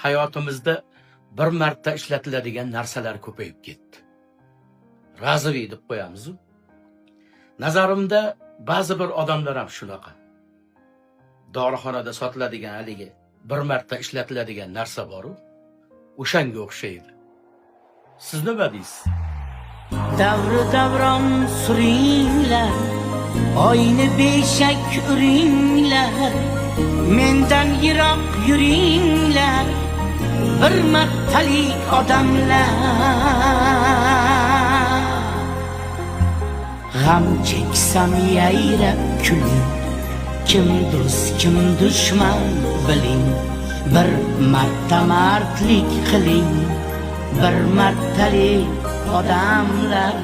hayotimizda bir marta ishlatiladigan narsalar ko'payib ketdi. Raziviy deb qo'yamiz-ku. Nazarimda ba'zi bir odamlar ham shunaqa. Dorixonada sotiladigan haligi bir marta ishlatiladigan narsa bor-ku, o'shanga o'xshaydi. Siz nima deysiz? Davri davron suringlar, oyni beshak uringlar, mendan yiroq yuringlar, bir martalik odamlar. G'am cheksam yayrab kuling, kim do'st kim dushman biling, bir marta mardlik qiling, bir martalik odamlar.